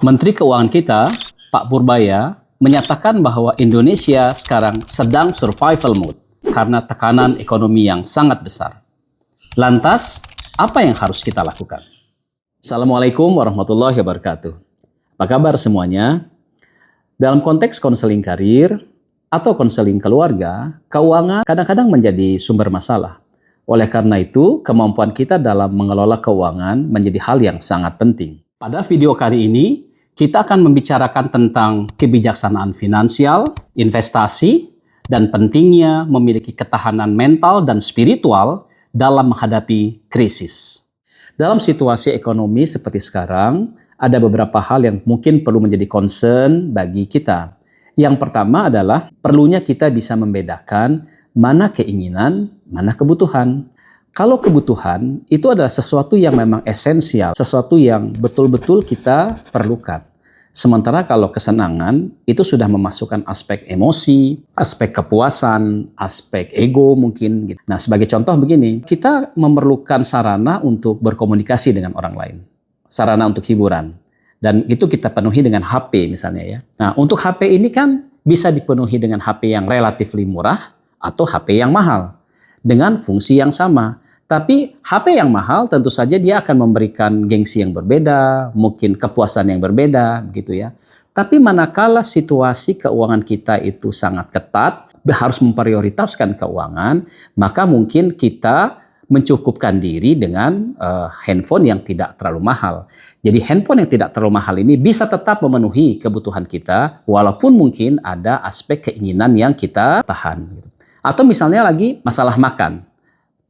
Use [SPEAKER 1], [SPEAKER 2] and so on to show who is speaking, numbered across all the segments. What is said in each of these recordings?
[SPEAKER 1] Menteri Keuangan kita, Pak Purbaya, menyatakan bahwa Indonesia sekarang sedang survival mode karena tekanan ekonomi yang sangat besar. Lantas, apa yang harus kita lakukan? Assalamualaikum warahmatullahi wabarakatuh. Apa kabar semuanya? Dalam konteks konseling karir atau konseling keluarga, keuangan kadang-kadang menjadi sumber masalah. Oleh karena itu, kemampuan kita dalam mengelola keuangan menjadi hal yang sangat penting. Pada video kali ini, kita akan membicarakan tentang kebijaksanaan finansial, investasi, dan pentingnya memiliki ketahanan mental dan spiritual dalam menghadapi krisis. Dalam situasi ekonomi seperti sekarang, ada beberapa hal yang mungkin perlu menjadi concern bagi kita. Yang pertama adalah perlunya kita bisa membedakan mana keinginan, mana kebutuhan. Kalau kebutuhan itu adalah sesuatu yang memang esensial, sesuatu yang betul-betul kita perlukan. Sementara kalau kesenangan itu sudah memasukkan aspek emosi, aspek kepuasan, aspek ego mungkin. Nah, sebagai contoh begini, kita memerlukan sarana untuk berkomunikasi dengan orang lain, sarana untuk hiburan, dan itu kita penuhi dengan HP misalnya ya. Nah, untuk HP ini kan bisa dipenuhi dengan HP yang relatif murah atau HP yang mahal dengan fungsi yang sama. Tapi HP yang mahal tentu saja dia akan memberikan gengsi yang berbeda, mungkin kepuasan yang berbeda, begitu ya. Tapi manakala situasi keuangan kita itu sangat ketat, harus memprioritaskan keuangan, maka mungkin kita mencukupkan diri dengan handphone yang tidak terlalu mahal. Jadi handphone yang tidak terlalu mahal ini bisa tetap memenuhi kebutuhan kita, walaupun mungkin ada aspek keinginan yang kita tahan. Atau misalnya lagi masalah makan.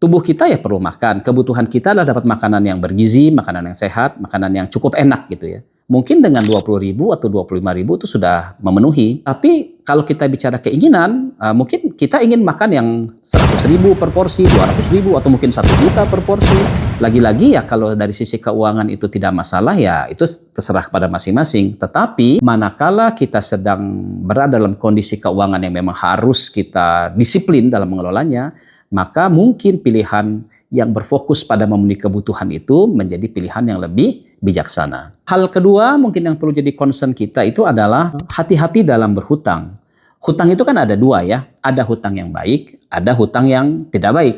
[SPEAKER 1] Tubuh kita ya perlu makan. Kebutuhan kita adalah dapat makanan yang bergizi, makanan yang sehat, makanan yang cukup enak gitu ya. Mungkin dengan 20.000 atau 25.000 itu sudah memenuhi. Tapi kalau kita bicara keinginan, mungkin kita ingin makan yang 100.000 per porsi, 200.000 atau mungkin 1 juta per porsi. Lagi-lagi ya kalau dari sisi keuangan itu tidak masalah ya itu terserah pada masing-masing. Tetapi manakala kita sedang berada dalam kondisi keuangan yang memang harus kita disiplin dalam mengelolanya, maka mungkin pilihan yang berfokus pada memenuhi kebutuhan itu menjadi pilihan yang lebih bijaksana. Hal kedua mungkin yang perlu jadi concern kita itu adalah hati-hati dalam berhutang. Hutang itu kan ada dua ya, ada hutang yang baik, ada hutang yang tidak baik.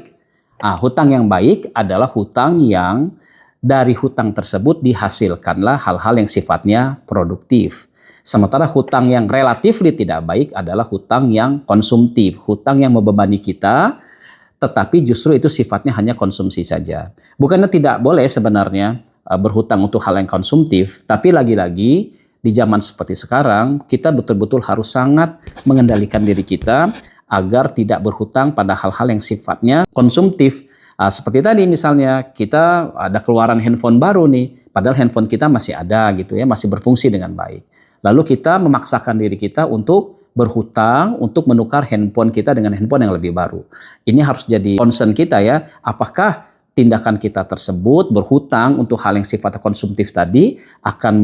[SPEAKER 1] Hutang yang baik adalah hutang yang dari hutang tersebut dihasilkanlah hal-hal yang sifatnya produktif. Sementara hutang yang relatif tidak baik adalah hutang yang konsumtif, hutang yang membebani kita, tetapi justru itu sifatnya hanya konsumsi saja. Bukannya tidak boleh sebenarnya berhutang untuk hal yang konsumtif, tapi lagi-lagi di zaman seperti sekarang, kita betul-betul harus sangat mengendalikan diri kita agar tidak berhutang pada hal-hal yang sifatnya konsumtif. Seperti tadi misalnya, kita ada keluaran handphone baru nih, padahal handphone kita masih ada gitu ya, masih berfungsi dengan baik. Lalu kita memaksakan diri kita untuk berhutang untuk menukar handphone kita dengan handphone yang lebih baru. Ini harus jadi concern kita ya. Apakah tindakan kita tersebut berhutang untuk hal yang sifatnya konsumtif tadi akan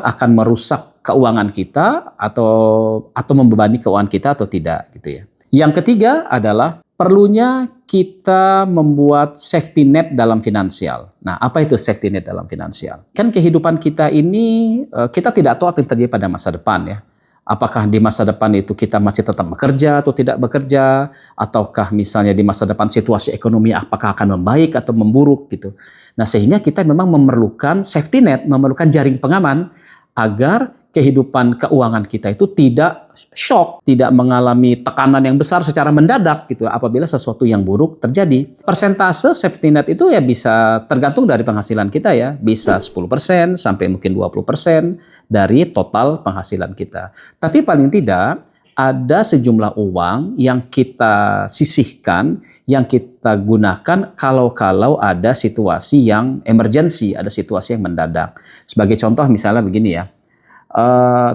[SPEAKER 1] akan merusak keuangan kita atau membebani keuangan kita atau tidak gitu ya. Yang ketiga adalah perlunya kita membuat safety net dalam finansial. Nah, apa itu safety net dalam finansial? Kan kehidupan kita ini kita tidak tahu apa yang terjadi pada masa depan ya. Apakah di masa depan itu kita masih tetap bekerja atau tidak bekerja, ataukah misalnya di masa depan situasi ekonomi apakah akan membaik atau memburuk gitu. Nah, sehingga kita memang memerlukan safety net, memerlukan jaring pengaman agar kehidupan keuangan kita itu tidak shock, tidak mengalami tekanan yang besar secara mendadak gitu apabila sesuatu yang buruk terjadi. Persentase safety net itu ya bisa tergantung dari penghasilan kita ya, bisa 10% sampai mungkin 20% dari total penghasilan kita. Tapi paling tidak ada sejumlah uang yang kita sisihkan, yang kita gunakan kalau ada situasi yang emergency, ada situasi yang mendadak. Sebagai contoh misalnya begini ya,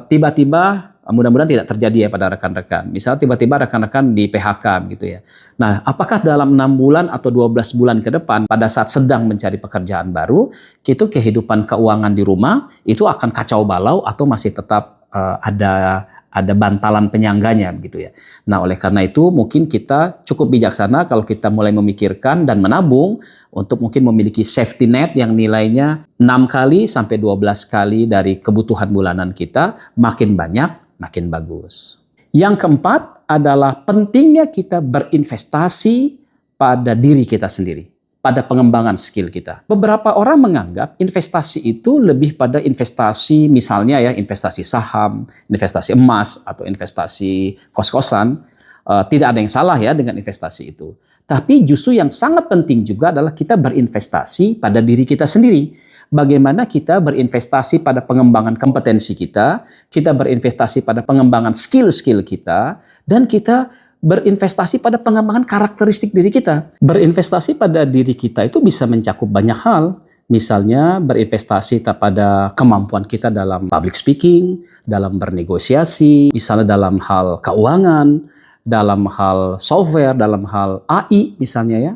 [SPEAKER 1] tiba-tiba mudah-mudahan tidak terjadi ya pada rekan-rekan. Misalnya tiba-tiba rekan-rekan di PHK gitu ya. Nah, apakah dalam 6 bulan atau 12 bulan ke depan pada saat sedang mencari pekerjaan baru, itu kehidupan keuangan di rumah itu akan kacau balau atau masih tetap ada ada bantalan penyangganya begitu ya. Nah, oleh karena itu mungkin kita cukup bijaksana kalau kita mulai memikirkan dan menabung untuk mungkin memiliki safety net yang nilainya 6 kali sampai 12 kali dari kebutuhan bulanan kita, makin banyak makin bagus. Yang keempat adalah pentingnya kita berinvestasi pada diri kita sendiri, pada pengembangan skill kita. Beberapa orang menganggap investasi itu lebih pada investasi, misalnya ya investasi saham, investasi emas, atau investasi kos-kosan. Tidak ada yang salah ya dengan investasi itu. Tapi justru yang sangat penting juga adalah kita berinvestasi pada diri kita sendiri. Bagaimana kita berinvestasi pada pengembangan kompetensi kita berinvestasi pada pengembangan skill-skill kita, dan kita berinvestasi pada pengembangan karakteristik diri kita. Berinvestasi pada diri kita itu bisa mencakup banyak hal. Misalnya berinvestasi pada kemampuan kita dalam public speaking, dalam bernegosiasi, misalnya dalam hal keuangan, dalam hal software, dalam hal AI misalnya ya.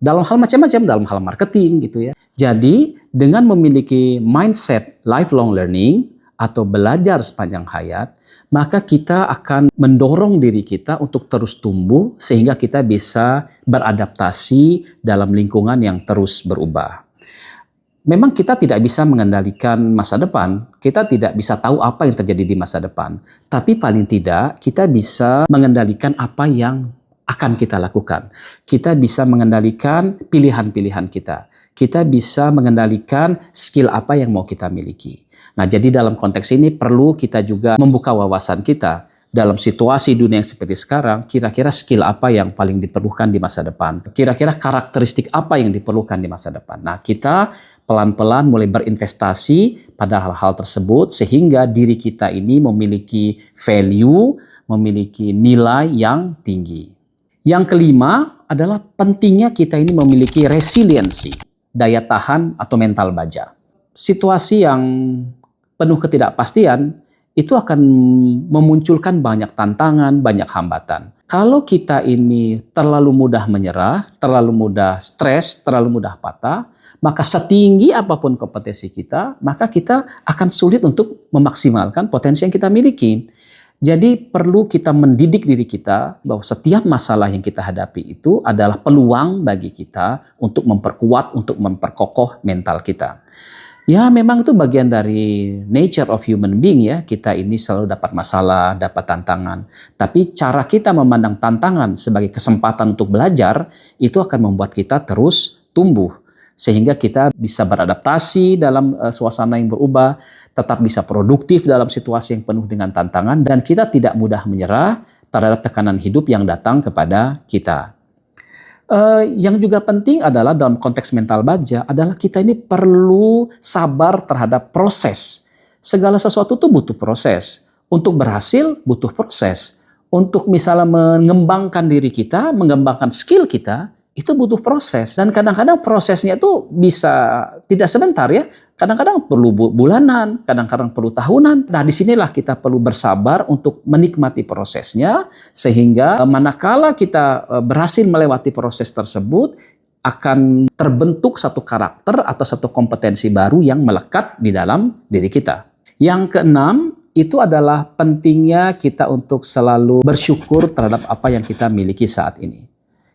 [SPEAKER 1] Dalam hal macam-macam, dalam hal marketing gitu ya. Jadi dengan memiliki mindset lifelong learning atau belajar sepanjang hayat, maka kita akan mendorong diri kita untuk terus tumbuh sehingga kita bisa beradaptasi dalam lingkungan yang terus berubah. Memang kita tidak bisa mengendalikan masa depan, kita tidak bisa tahu apa yang terjadi di masa depan. Tapi paling tidak kita bisa mengendalikan apa yang akan kita lakukan. Kita bisa mengendalikan pilihan-pilihan kita. Kita bisa mengendalikan skill apa yang mau kita miliki. Nah, jadi dalam konteks ini perlu kita juga membuka wawasan kita. Dalam situasi dunia yang seperti sekarang, kira-kira skill apa yang paling diperlukan di masa depan? Kira-kira karakteristik apa yang diperlukan di masa depan? Nah, kita pelan-pelan mulai berinvestasi pada hal-hal tersebut sehingga diri kita ini memiliki value, memiliki nilai yang tinggi. Yang kelima adalah pentingnya kita ini memiliki resiliensi, daya tahan atau mental baja. Situasi yang penuh ketidakpastian itu akan memunculkan banyak tantangan, banyak hambatan. Kalau kita ini terlalu mudah menyerah, terlalu mudah stres, terlalu mudah patah, maka setinggi apapun kompetensi kita, maka kita akan sulit untuk memaksimalkan potensi yang kita miliki. Jadi perlu kita mendidik diri kita bahwa setiap masalah yang kita hadapi itu adalah peluang bagi kita untuk memperkuat, untuk memperkokoh mental kita. Ya memang itu bagian dari nature of human being ya. Kita ini selalu dapat masalah, dapat tantangan. Tapi cara kita memandang tantangan sebagai kesempatan untuk belajar itu akan membuat kita terus tumbuh. Sehingga kita bisa beradaptasi dalam suasana yang berubah, tetap bisa produktif dalam situasi yang penuh dengan tantangan, dan kita tidak mudah menyerah terhadap tekanan hidup yang datang kepada kita. Yang juga penting adalah dalam konteks mental baja adalah kita ini perlu sabar terhadap proses. Segala sesuatu itu butuh proses. Untuk berhasil butuh proses. Untuk misalnya mengembangkan diri kita, mengembangkan skill kita, itu butuh proses. Dan kadang-kadang prosesnya itu bisa tidak sebentar ya. Kadang-kadang perlu bulanan, kadang-kadang perlu tahunan. Nah, disinilah kita perlu bersabar untuk menikmati prosesnya, sehingga manakala kita berhasil melewati proses tersebut, akan terbentuk satu karakter atau satu kompetensi baru yang melekat di dalam diri kita. Yang keenam, itu adalah pentingnya kita untuk selalu bersyukur terhadap apa yang kita miliki saat ini.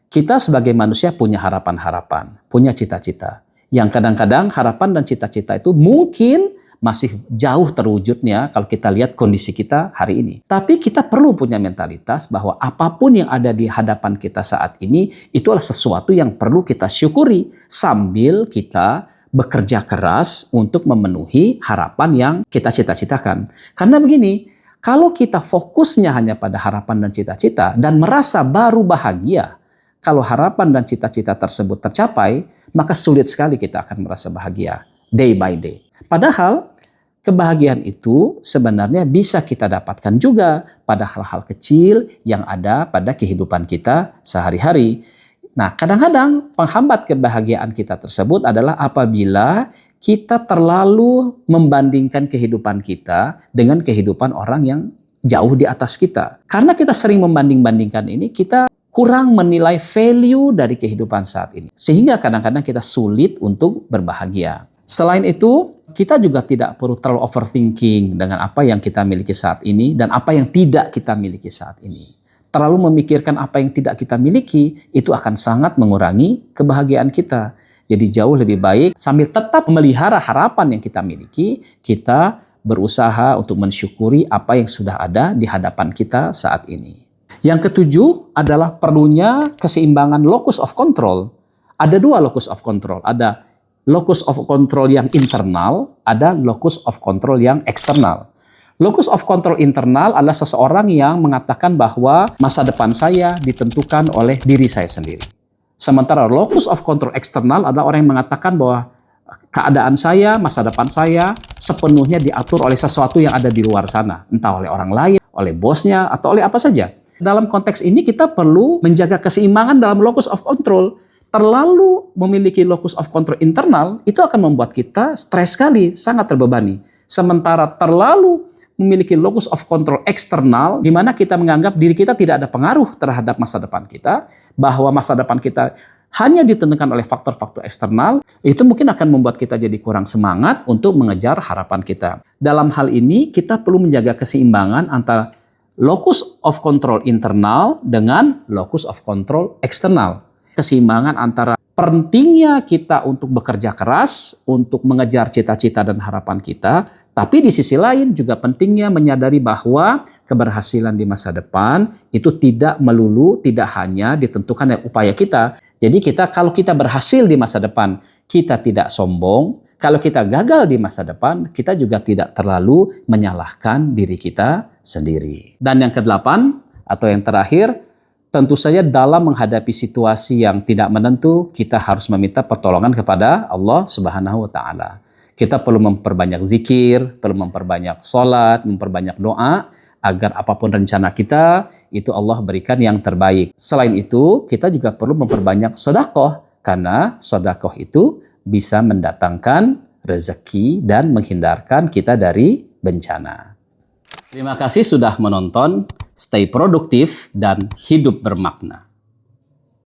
[SPEAKER 1] Kita sebagai manusia punya harapan-harapan, punya cita-cita. Yang kadang-kadang harapan dan cita-cita itu mungkin masih jauh terwujudnya kalau kita lihat kondisi kita hari ini. Tapi kita perlu punya mentalitas bahwa apapun yang ada di hadapan kita saat ini, itu adalah sesuatu yang perlu kita syukuri sambil kita bekerja keras untuk memenuhi harapan yang kita cita-citakan. Karena begini, kalau kita fokusnya hanya pada harapan dan cita-cita dan merasa baru bahagia, kalau harapan dan cita-cita tersebut tercapai, maka sulit sekali kita akan merasa bahagia day by day. Padahal kebahagiaan itu sebenarnya bisa kita dapatkan juga pada hal-hal kecil yang ada pada kehidupan kita sehari-hari. Nah, kadang-kadang penghambat kebahagiaan kita tersebut adalah apabila kita terlalu membandingkan kehidupan kita dengan kehidupan orang yang jauh di atas kita. Karena kita sering membanding-bandingkan ini, kita kurang menilai value dari kehidupan saat ini. Sehingga kadang-kadang kita sulit untuk berbahagia. Selain itu, kita juga tidak perlu terlalu overthinking dengan apa yang kita miliki saat ini dan apa yang tidak kita miliki saat ini. Terlalu memikirkan apa yang tidak kita miliki, itu akan sangat mengurangi kebahagiaan kita. Jadi jauh lebih baik sambil tetap memelihara harapan yang kita miliki, kita berusaha untuk mensyukuri apa yang sudah ada di hadapan kita saat ini. Yang ketujuh adalah perlunya keseimbangan locus of control. Ada dua locus of control. Ada locus of control yang internal, ada locus of control yang eksternal. Locus of control internal adalah seseorang yang mengatakan bahwa masa depan saya ditentukan oleh diri saya sendiri. Sementara locus of control eksternal adalah orang yang mengatakan bahwa keadaan saya, masa depan saya sepenuhnya diatur oleh sesuatu yang ada di luar sana. Entah oleh orang lain, oleh bosnya, atau oleh apa saja. Dalam konteks ini kita perlu menjaga keseimbangan dalam locus of control. Terlalu memiliki locus of control internal, itu akan membuat kita stres sekali, sangat terbebani. Sementara terlalu memiliki locus of control eksternal, di mana kita menganggap diri kita tidak ada pengaruh terhadap masa depan kita, bahwa masa depan kita hanya ditentukan oleh faktor-faktor eksternal, itu mungkin akan membuat kita jadi kurang semangat untuk mengejar harapan kita. Dalam hal ini, kita perlu menjaga keseimbangan antara locus of control internal dengan locus of control eksternal. Keseimbangan antara pentingnya kita untuk bekerja keras, untuk mengejar cita-cita dan harapan kita, tapi di sisi lain juga pentingnya menyadari bahwa keberhasilan di masa depan itu tidak melulu, tidak hanya ditentukan oleh upaya kita. Jadi kalau kita berhasil di masa depan, kita tidak sombong. Kalau kita gagal di masa depan, kita juga tidak terlalu menyalahkan diri kita sendiri. Dan yang kedelapan, atau yang terakhir, tentu saja dalam menghadapi situasi yang tidak menentu, kita harus meminta pertolongan kepada Allah Subhanahu wa Ta'ala. Kita perlu memperbanyak zikir, perlu memperbanyak sholat, memperbanyak doa, agar apapun rencana kita, itu Allah berikan yang terbaik. Selain itu, kita juga perlu memperbanyak sedekah, karena sedekah itu bisa mendatangkan rezeki dan menghindarkan kita dari bencana. Terima kasih sudah menonton. Stay produktif dan hidup bermakna.